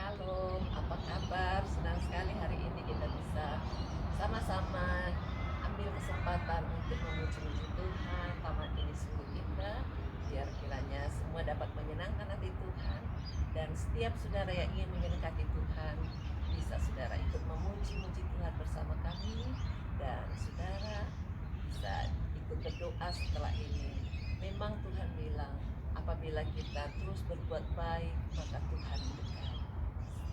Halo, apa kabar? Senang sekali hari ini kita bisa sama-sama ambil kesempatan untuk memuji-muji Tuhan. Taman ini sungguh indah, biar kiranya semua dapat menyenangkan hati Tuhan. Dan setiap saudara yang ingin menyenangkan Tuhan, bisa saudara ikut memuji-muji Tuhan bersama kami. Dan saudara bisa ikut berdoa setelah ini. Memang Tuhan bilang, apabila kita terus berbuat baik, maka Tuhan dekat.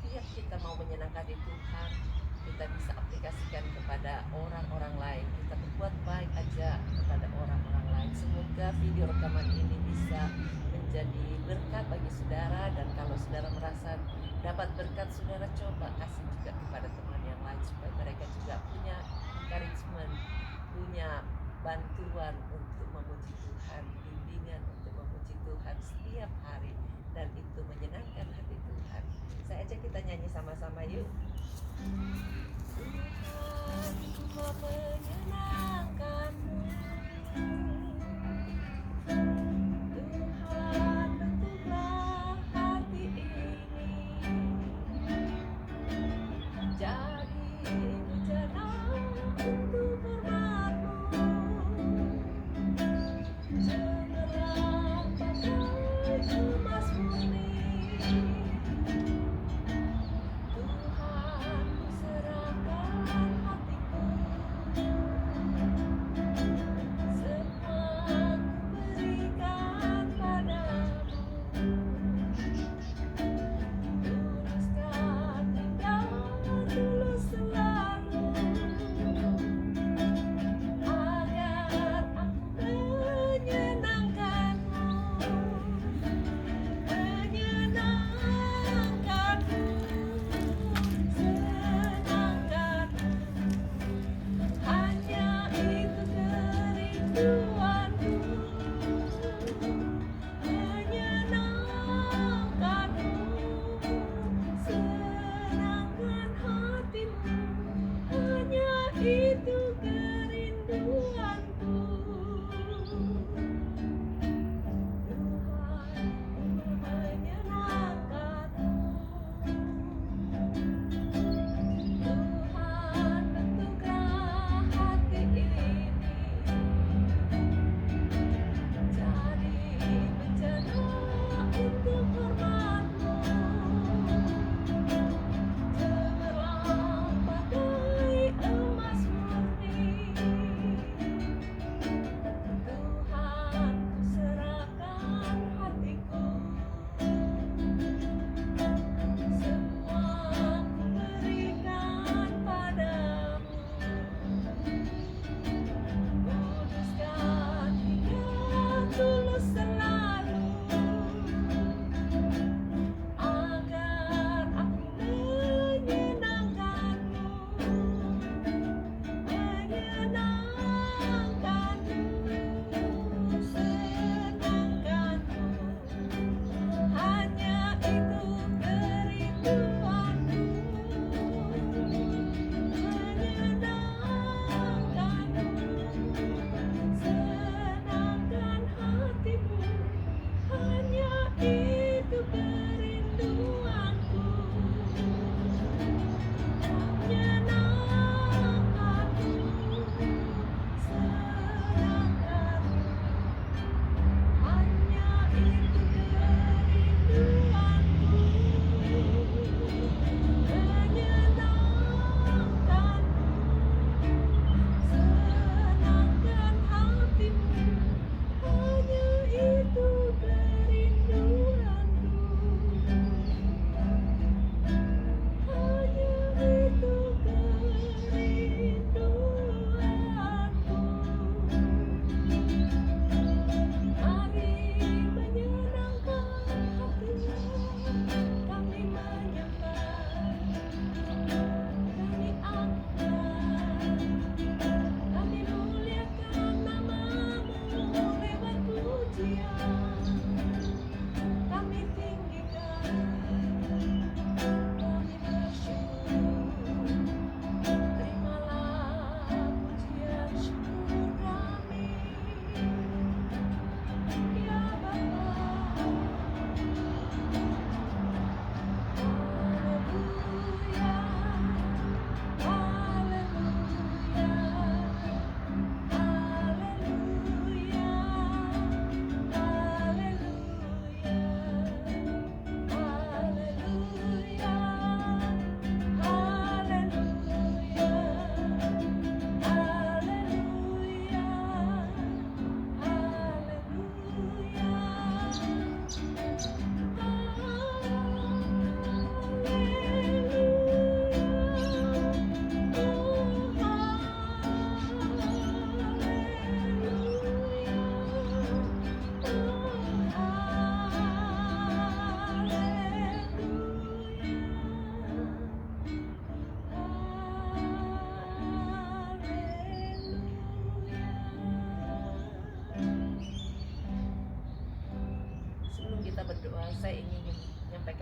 Setiap kita mau menyenangkan di Tuhan, kita bisa aplikasikan kepada orang-orang lain. Kita berbuat baik aja kepada orang-orang lain. Semoga video rekaman ini bisa menjadi berkat bagi saudara, dan kalau saudara merasa dapat berkat, saudara coba kasih juga kepada teman yang lain supaya mereka juga punya encouragement, punya bantuan untuk memuji Tuhan, bimbingan untuk memuji Tuhan setiap hari, dan itu menyenangkan hati Tuhan. Saya ajak kita nyanyi sama-sama yuk. Tuhan, ku mau menyenangkanmu. Tuhan, bentuklah hati ini jadi bejana untuk hormat-Mu. Cemerlang bagai emas murni. Tuhan, ku serahkan hatiku.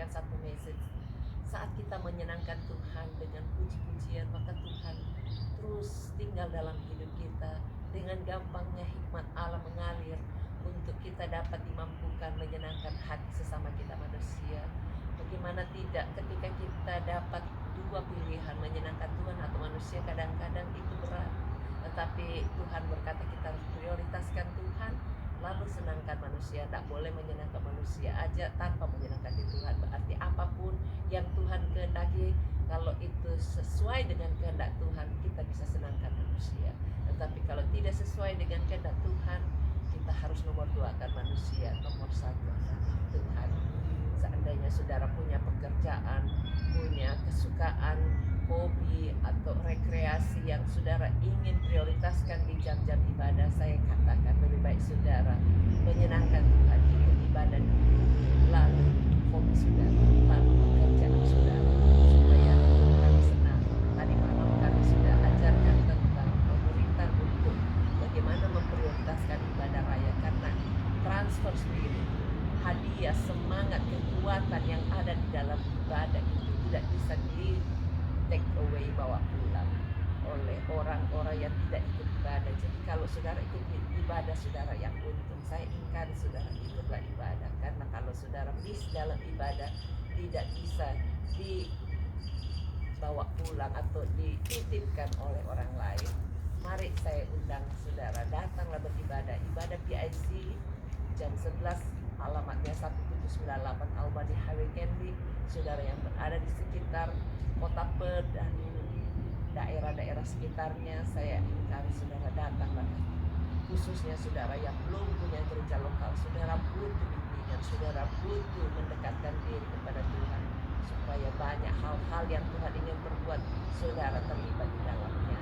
menyampaikan satu message. Saat kita menyenangkan Tuhan dengan puji-pujian, maka Tuhan terus tinggal dalam hidup kita. Dengan gampangnya hikmat Allah mengalir untuk kita dapat dimampukan menyenangkan hati sesama kita manusia. Bagaimana tidak ketika kita dapat dua pilihan, menyenangkan Tuhan atau manusia, kadang-kadang itu berat. Tetapi Tuhan berkata kita harus prioritaskan Tuhan, lalu senangkan manusia. Tak boleh menyenangkan manusia aja tanpa menyenangkan Tuhan. Berarti apapun yang Tuhan kehendaki, kalau itu sesuai dengan kehendak Tuhan, kita bisa senangkan manusia. Tetapi kalau tidak sesuai dengan kehendak Tuhan, kita harus nomor dua kan manusia, nomor satu adalah Tuhan. Seandainya saudara punya pekerjaan, punya kesukaan, hobi atau rekreasi yang saudara ingin prioritaskan di jam-jam ibadah, saya katakan lebih baik saudara menyenangkan Tuhan, ikut ibadah dulu, lalu hobi saudara, lalu pekerjaan saudara, supaya kami senang. Tadi malam kami sudah ajarkan tentang pemerintah untuk bagaimana memprioritaskan ibadah raya, karena transfer spirit, hadiah, semangat, kekuatan yang ada di dalam ibadah itu tidak bisa di take away, bawa pulang oleh orang-orang yang tidak ikut ibadah. Jadi kalau saudara ikut ibadah, saudara yang untung. Saya ingkari saudara ikutlah ibadah, karena kalau saudara miss dalam ibadah, tidak bisa dibawa pulang atau dititipkan oleh orang lain. Mari saya undang saudara, datanglah beribadah. Ibadah PIC jam 11, alamatnya 1798 Albany Highway Canby. Saudara yang berada di sekitar Kota Perth dan daerah-daerah sekitarnya, saya ingkari saudara datanglah. Khususnya saudara yang belum punya gereja lokal, saudara butuh bimbingan, saudara butuh mendekatkan diri kepada Tuhan, supaya banyak hal-hal yang Tuhan ingin berbuat, saudara terlibat di dalamnya.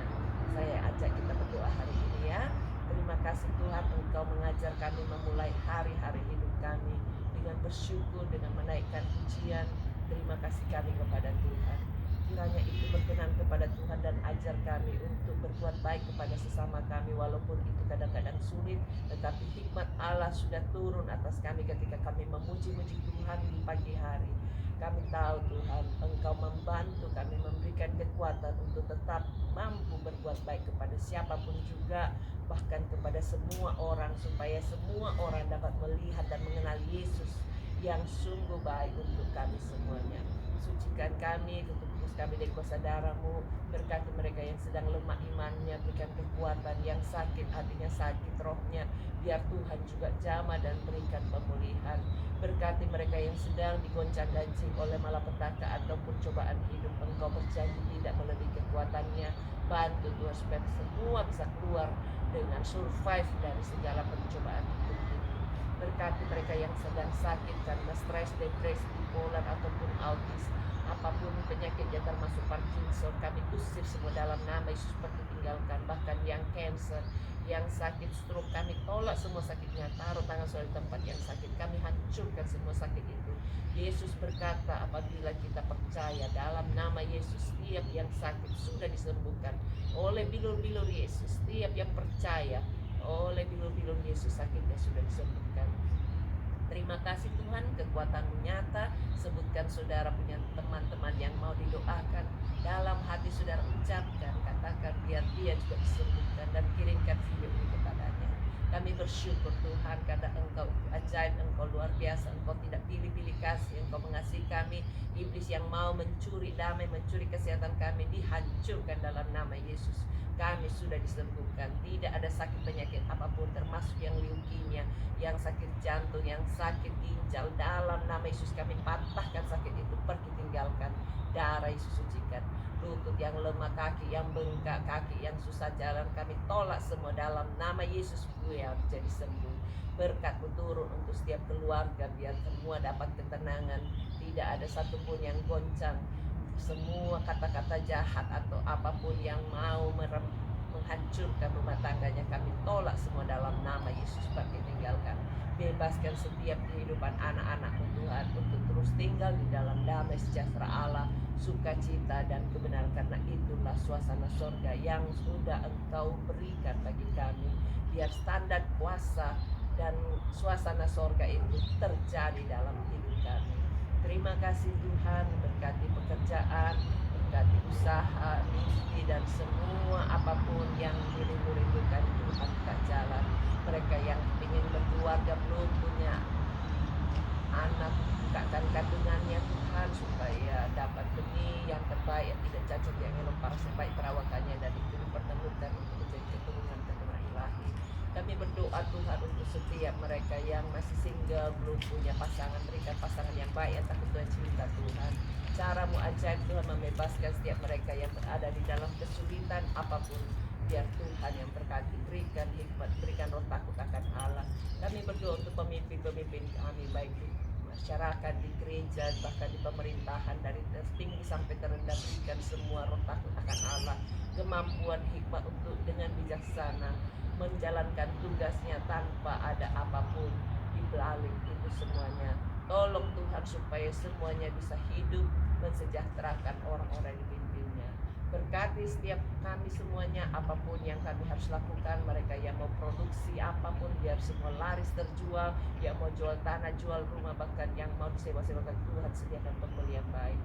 Saya ajak kita berdoa hari ini ya. Terima kasih Tuhan, Engkau mengajar kami memulai hari-hari hidup kami dengan bersyukur, dengan menaikkan pujian. Terima kasih kami kepada Tuhan. Kiranya itu berkenan kepada Tuhan dan ajar kami untuk berbuat baik kepada sesama kami, walaupun itu kadang-kadang sulit, tetapi hikmat Allah sudah turun atas kami ketika kami memuji-muji Tuhan di pagi hari. Kami tahu Tuhan, Engkau membantu kami, memberikan kekuatan untuk tetap mampu berbuat baik kepada siapapun juga, bahkan kepada semua orang, supaya semua orang dapat melihat dan mengenal Yesus yang sungguh baik untuk kami semuanya. Sucikan kami, tutup kami dari kuasa darah-Mu, berkati mereka yang sedang lemah imannya, berikan kekuatan, yang sakit hatinya, sakit rohnya, biar Tuhan juga jamah dan berikan pemulihan. Berkati mereka yang sedang digoncang-gancing oleh malapetaka ataupun cobaan hidup, Engkau berjanji tidak melebihi kekuatannya. Bantu Tuhan supaya semua bisa keluar dengan survive dari segala pencobaan hidup ini. Berkati mereka yang sedang sakit karena stres, depresi, bipolar ataupun autis, apapun penyakitnya termasuk Parkinson, kami usir semua dalam nama Yesus, seperti tinggalkan. Bahkan yang cancer, yang sakit stroke, kami tolak semua sakitnya. Taruh tangan saudara di tempat yang sakit, kami hancurkan semua sakit itu. Yesus berkata, apabila kita percaya dalam nama Yesus, setiap yang sakit sudah disembuhkan oleh bilur-bilur Yesus. Setiap yang percaya oleh bilur-bilur Yesus, sakitnya sudah disembuhkan. Terima kasih Tuhan, kekuatan-Mu nyata. Sebutkan saudara punya teman-teman yang mau didoakan, dalam hati saudara ucapkan, katakan biar dia juga disembuhkan, dan kirimkan video ini kepadanya. Kami bersyukur Tuhan, karena Engkau ajaib, Engkau luar biasa, Engkau tidak pilih-pilih kasih, Engkau mengasihi kami. Iblis yang mau mencuri damai, mencuri kesehatan kami, dihancurkan dalam nama Yesus. Kami sudah disembuhkan, tidak ada sakit penyakit apapun, termasuk yang leukemia, yang sakit jantung, yang sakit ginjal. Dalam nama Yesus kami patahkan sakit itu, pergi tinggalkan. Darah Yesus sucikan. Lutut yang lemah, kaki yang bengkak, kaki yang susah jalan, kami tolak semua dalam nama Yesus, biar jadi sembuh. Berkat-Mu turun untuk setiap keluarga, biar semua dapat ketenangan, tidak ada satupun yang goncang. Semua kata-kata jahat atau apapun yang mau menghancurkan rumah tangganya, kami tolak semua dalam nama Yesus, pergi tinggalkan. Bebaskan setiap kehidupan anak-anak-Mu Tuhan, untuk terus tinggal di dalam damai sejahtera Allah, sukacita dan kebenaran, karena itulah suasana sorga yang sudah Engkau berikan bagi kami. Biar standar kuasa dan suasana sorga itu terjadi dalam hidup kami. Terima kasih Tuhan, berkati pekerjaan, berkati usaha, industri, dan semua apapun yang dirindu-rindukan Tuhan buka jalan. Mereka yang ingin berkeluarga belum punya anak, bukakan kandungannya Tuhan, supaya dapat benih yang terbaik, yang tidak cacat, yang elok parasnya baik perawakannya, dan itu dipertemukan untuk menjadi keturunan ilahi. Kami berdoa Tuhan untuk setiap mereka yang masih single, belum punya pasangan, berikan pasangan yang baik, yang takut Tuhan, cinta Tuhan. Caramu ajaib Tuhan, membebaskan setiap mereka yang berada di dalam kesulitan apapun. Biar Tuhan yang berkati, berikan hikmat, berikan roh takut akan Allah. Kami berdoa untuk pemimpin-pemimpin kami, baik di masyarakat, di gereja, bahkan di pemerintahan, dari tertinggi sampai terendah. Berikan semua roh takut akan Allah, kemampuan hikmat untuk dengan bijaksana menjalankan tugasnya tanpa ada apapun di balik itu semuanya. Tolong Tuhan supaya semuanya bisa hidup mensejahterakan orang-orang yang dipimpinnya. Berkati setiap kami semuanya, apapun yang kami harus lakukan. Mereka yang mau produksi apapun, biar semua laris terjual. Yang mau jual tanah, jual rumah, bahkan yang mau disewa-sewakan, Tuhan sediakan pembeli yang baik.